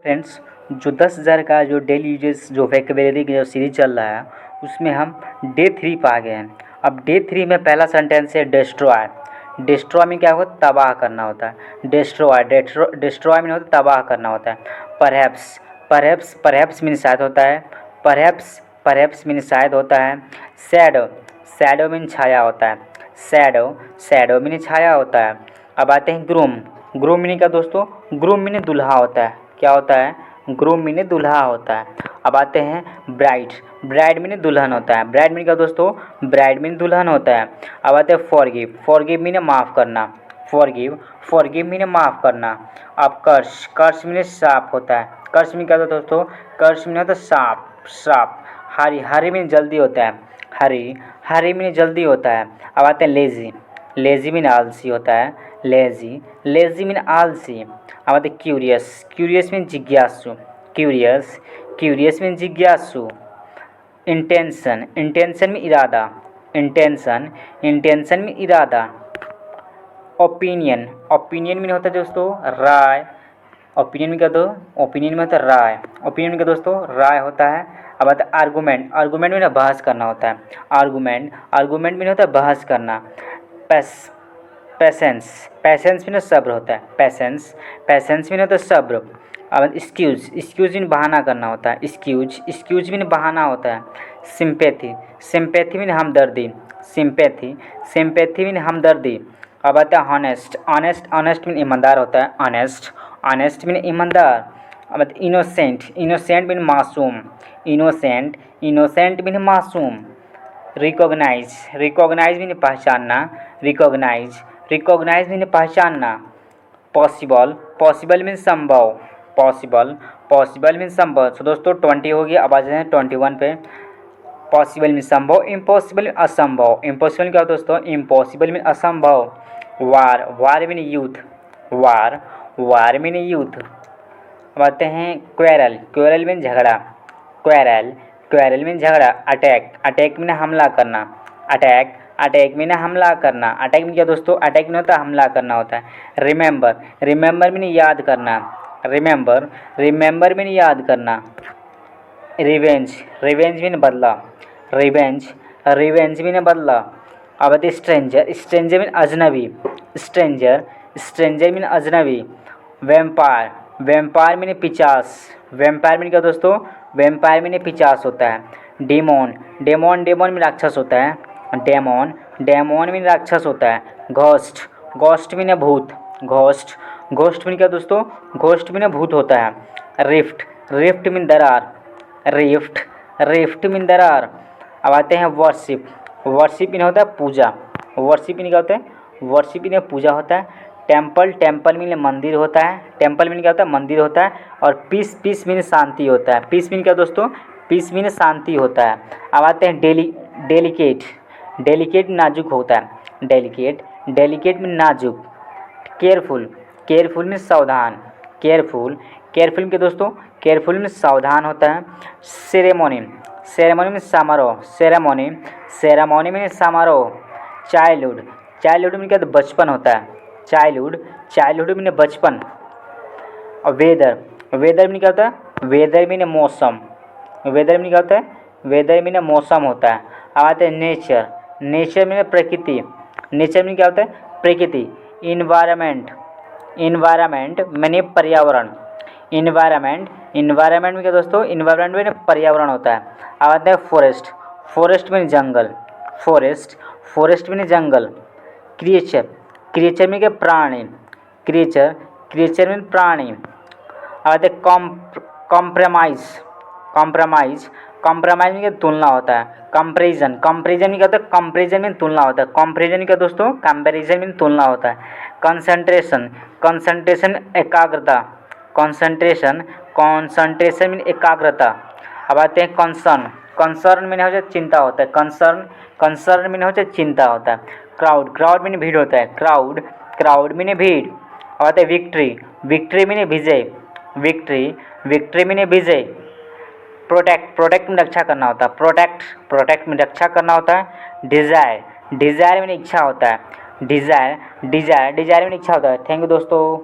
Friends, जो 10,000 का जो डेली यूजेस जो वोकैबुलरी का जो सीरीज चल रहा है उसमें हम डे 3 पे आ गए हैं। अब डे 3 में पहला सेंटेंस है डिस्ट्रॉय। डिस्ट्रॉय में क्या होता है? तबाह करना होता है। डिस्ट्रॉय डिस्ट्रॉय में होता है तबाह करना होता है। परहैप्स परहैप्स मीन शायद होता है। परहैप्स मीन शायद होता है। शैडो शैडो मीन छाया होता है। शैडो मीन छाया होता है। अब आते हैं ग्रूम मीनिंग का दोस्तों, ग्रूम मीनिंग दूल्हा होता है। क्या होता है? ग्रूम मीनिंग दूल्हा होता है। अब आते हैं ब्राइड मीनिंग दुल्हन होता है। ब्राइड मीनिंग का दोस्तों, ब्राइड मीनिंग दुल्हन होता है। अब आते हैं फॉरगिव मीनिंग माफ़ करना। फॉरगिव मीनिंग माफ़ करना। अब कर्स मीनिंग श्राप होता है। कर्स मीनिंग क्या होता है दोस्तों? कर्स मीनिंग होता है श्राप। हरी मीनिंग जल्दी होता है। हरी मीनिंग जल्दी होता है। अब आते हैं लेज़ी मीन आलसी होता है। लेज़ी मीन आलसी। अब आते क्यूरियस मीन जिज्ञासु। क्यूरियस मीन जिज्ञासु। इंटेंशन में इरादा। इंटेंशन में इरादा। ओपिनियन मीन होता है दोस्तों राय। ओपिनियन में क्या दो? ओपिनियन में होता है राय। ओपिनियन में क्या दोस्तों? राय होता है। अब आता है आर्गूमेंट में बहस करना होता है। आर्गूमेंट में होता है बहस करना। पैसेंस में सब्र होता है। पैसेंस में होता है सब्र। अब एक्सक्यूज में बहाना करना होता है। एक्सक्यूज में बहाना होता है। सिंपैथी में हमदर्दी। सिंपैथी में हमदर्दी। अब आता है ऑनेस्ट में ईमानदार होता है। ऑनेस्ट में ईमानदार। अब इनोसेंट में मासूम। इनोसेंट में मासूम। रिकॉग्नाइज में पहचानना। रिकॉग्नाइज में पहचानना। पॉसिबल में संभव। पॉसिबल में संभव। तो दोस्तों 20 हो गया। अब आ जाते हैं 21 पे। पॉसिबल में संभव, इम्पॉसिबल में असंभव। इम्पॉसिबल क्या होता है दोस्तों? इम्पॉसिबल में असंभव। वार में यूथ। अब आते हैं क्वेरल में झगड़ा। क्वेरल में झगड़ा। अटैक में हमला करना। अटैक में हमला करना। अटैक में क्या दोस्तों? अटैक में होता है हमला करना होता है। रिमेंबर में याद करना। रिमेंबर में याद करना। रिवेंज में बदला। रिवेंज में बदला। अब आते स्ट्रेंजर में अजनबी। स्ट्रेंजर में अजनबी। वेम्पायर में पिचास। वेम्पायर में क्या दोस्तों? वेम्पायर में पिचास होता है। डेमोन में राक्षस होता है। डेमोन में राक्षस होता है। घोस्ट में भूत। घोस्ट में क्या दोस्तों? घोस्ट में भूत होता है। रिफ्ट में दरार। रिफ्ट में दरार। अब आते हैं वर्शिप इन होता है पूजा। वर्शिप इन क्या होता है? वर्शिप इन पूजा होता है। टेम्पल मीन मंदिर होता है। टेम्पल मीन क्या होता है? मंदिर होता है। और पीस मीन शांति होता है। पीस मीन क्या दोस्तों? पीस मीन शांति होता है। अब आते हैं डेलिकेट नाजुक होता है। डेलिकेट में नाजुक। केयरफुल में सावधान। केयरफुल में क्या दोस्तों? केयरफुल में सावधान होता है। सेरेमोनी में समारोह। सेरेमोनी में समारोह। चाइल्डहुड में क्या होता है? बचपन होता है। चाइल्डहुड में बचपन। और वेदर में क्या होता है? वेदर में मौसम। वेदर में क्या होता है? वेदर में मौसम होता है। अब आते हैं नेचर में प्रकृति। नेचर में क्या होता है? प्रकृति। इन्वायरमेंट मैंने पर्यावरण। इन्वायरमेंट में क्या दोस्तों? इन्वायरमेंट में पर्यावरण होता है। अब आते हैं फॉरेस्ट में जंगल। फॉरेस्ट में जंगल। क्रिएचर में क्या? प्राणी। क्रिएचर में प्राणी। अब आते हैं कॉम्प्रोमाइज़ में क्या? तुलना होता है। कंपेरिजन में क्या होता है? कंपेरिजन में तुलना होता है। कंपेरिजन में क्या दोस्तों? कंपेरिजन में तुलना होता है। कंसंट्रेशन एकाग्रता। कंसंट्रेशन में एकाग्रता। अब आते हैं कंसर्न में हो जाए चिंता होता है। कंसर्न में हो जाए चिंता होता है। क्राउड में भीड़ होता है। क्राउड में भीड़। अब आते हैं विक्ट्री में विजय। विक्ट्री में विजय। प्रोटेक्ट में रक्षा करना होता है। प्रोटेक्ट में रक्षा करना होता है। डिज़ायर में इच्छा होता है। डिज़ायर में इच्छा होता है। थैंक यू दोस्तों।